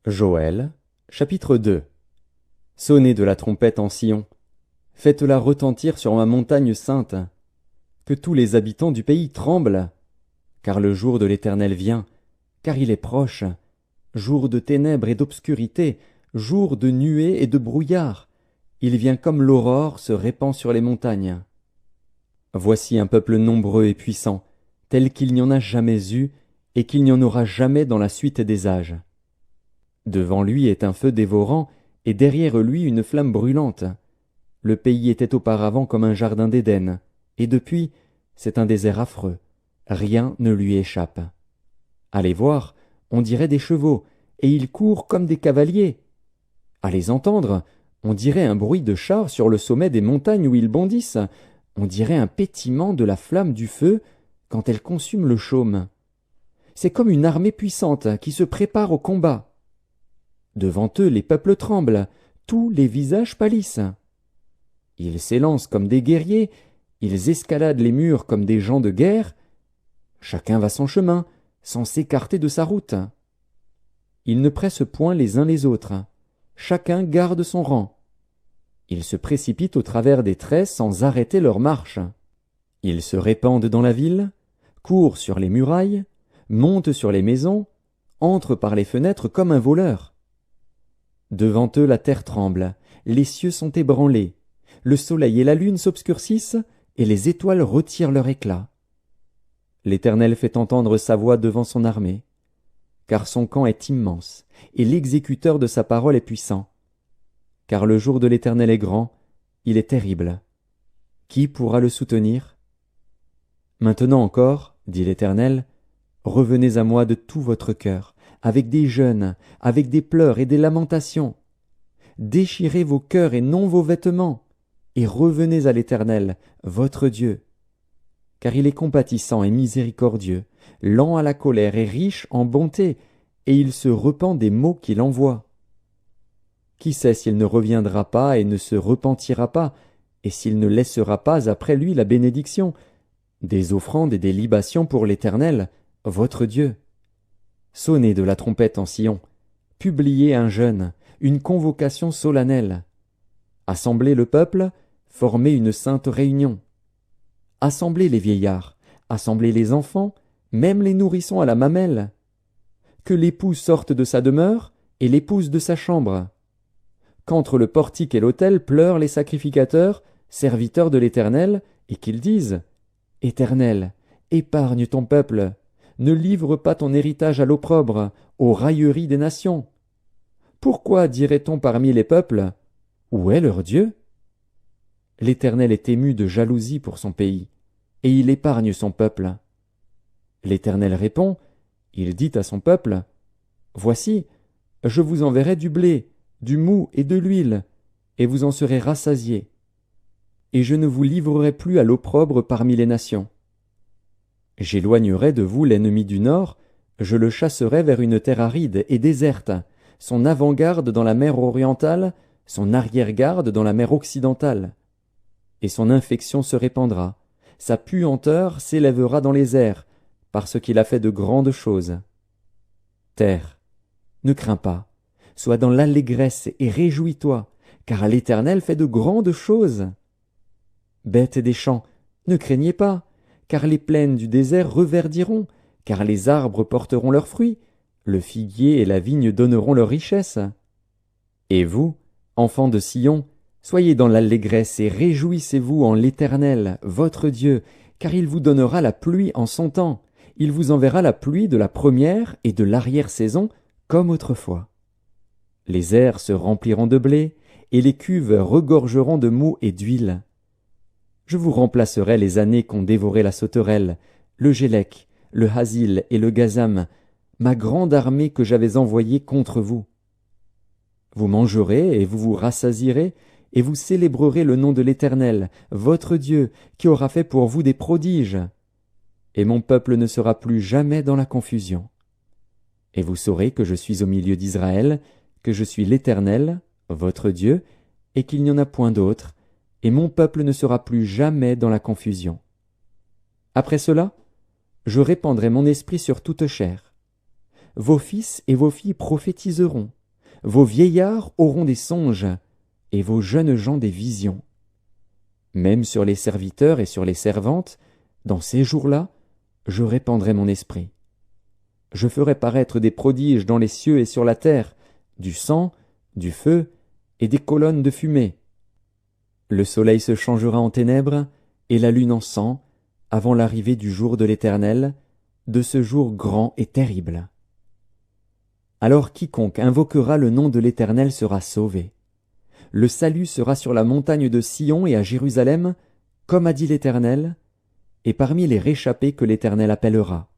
Joël, chapitre 2. Sonnez de la trompette en Sion, faites-la retentir sur ma montagne sainte, que tous les habitants du pays tremblent, car le jour de l'Éternel vient, car il est proche, jour de ténèbres et d'obscurité, jour de nuées et de brouillard, il vient comme l'aurore se répand sur les montagnes. Voici un peuple nombreux et puissant, tel qu'il n'y en a jamais eu, et qu'il n'y en aura jamais dans la suite des âges. Devant lui est un feu dévorant, et derrière lui une flamme brûlante. Le pays était auparavant comme un jardin d'Éden, et depuis, c'est un désert affreux. Rien ne lui échappe. À les voir, on dirait des chevaux, et ils courent comme des cavaliers. À les entendre, on dirait un bruit de chars sur le sommet des montagnes où ils bondissent. On dirait un pétillement de la flamme du feu quand elle consume le chaume. C'est comme une armée puissante qui se prépare au combat. Devant eux, les peuples tremblent, tous les visages pâlissent. Ils s'élancent comme des guerriers, ils escaladent les murs comme des gens de guerre. Chacun va son chemin, sans s'écarter de sa route. Ils ne pressent point les uns les autres, chacun garde son rang. Ils se précipitent au travers des traits sans arrêter leur marche. Ils se répandent dans la ville, courent sur les murailles, montent sur les maisons, entrent par les fenêtres comme un voleur. Devant eux la terre tremble, les cieux sont ébranlés, le soleil et la lune s'obscurcissent, et les étoiles retirent leur éclat. L'Éternel fait entendre sa voix devant son armée, car son camp est immense, et l'exécuteur de sa parole est puissant. Car le jour de l'Éternel est grand, il est terrible. Qui pourra le soutenir? Maintenant encore, dit l'Éternel, revenez à moi de tout votre cœur, avec des jeûnes, avec des pleurs et des lamentations. Déchirez vos cœurs et non vos vêtements, et revenez à l'Éternel, votre Dieu. Car il est compatissant et miséricordieux, lent à la colère et riche en bonté, et il se repent des maux qu'il envoie. Qui sait s'il ne reviendra pas et ne se repentira pas, et s'il ne laissera pas après lui la bénédiction, des offrandes et des libations pour l'Éternel, votre Dieu. Sonnez de la trompette en Sion, publiez un jeûne, une convocation solennelle. Assemblez le peuple, formez une sainte réunion. Assemblez les vieillards, assemblez les enfants, même les nourrissons à la mamelle. Que l'époux sorte de sa demeure et l'épouse de sa chambre. Qu'entre le portique et l'autel pleurent les sacrificateurs, serviteurs de l'Éternel, et qu'ils disent « Éternel, épargne ton peuple. Ne livre pas ton héritage à l'opprobre, aux railleries des nations. Pourquoi dirait-on parmi les peuples, où est leur Dieu? L'Éternel est ému de jalousie pour son pays, et il épargne son peuple. L'Éternel répond, il dit à son peuple, Voici, je vous enverrai du blé, du mou et de l'huile, et vous en serez rassasiés. Et je ne vous livrerai plus à l'opprobre parmi les nations. J'éloignerai de vous l'ennemi du nord, je le chasserai vers une terre aride et déserte, son avant-garde dans la mer orientale, son arrière-garde dans la mer occidentale. Et son infection se répandra, sa puanteur s'élèvera dans les airs, parce qu'il a fait de grandes choses. Terre, ne crains pas, sois dans l'allégresse et réjouis-toi, car l'Éternel fait de grandes choses. Bêtes des champs, ne craignez pas, car les plaines du désert reverdiront, car les arbres porteront leurs fruits, le figuier et la vigne donneront leur richesse. Et vous, enfants de Sion, soyez dans l'allégresse et réjouissez-vous en l'Éternel, votre Dieu, car il vous donnera la pluie en son temps, il vous enverra la pluie de la première et de l'arrière-saison, comme autrefois. Les airs se rempliront de blé, et les cuves regorgeront de mou et d'huile. Je vous remplacerai les années qu'ont dévoré la sauterelle, le gélec, le hasil et le gazam, ma grande armée que j'avais envoyée contre vous. Vous mangerez et vous vous rassasierez, et vous célébrerez le nom de l'Éternel, votre Dieu, qui aura fait pour vous des prodiges. Et mon peuple ne sera plus jamais dans la confusion. Et vous saurez que je suis au milieu d'Israël, que je suis l'Éternel, votre Dieu, et qu'il n'y en a point d'autre, et mon peuple ne sera plus jamais dans la confusion. Après cela, je répandrai mon esprit sur toute chair. Vos fils et vos filles prophétiseront, vos vieillards auront des songes, et vos jeunes gens des visions. Même sur les serviteurs et sur les servantes, dans ces jours-là, je répandrai mon esprit. Je ferai paraître des prodiges dans les cieux et sur la terre, du sang, du feu et des colonnes de fumée. Le soleil se changera en ténèbres et la lune en sang, avant l'arrivée du jour de l'Éternel, de ce jour grand et terrible. Alors quiconque invoquera le nom de l'Éternel sera sauvé. Le salut sera sur la montagne de Sion et à Jérusalem, comme a dit l'Éternel, et parmi les réchappés que l'Éternel appellera.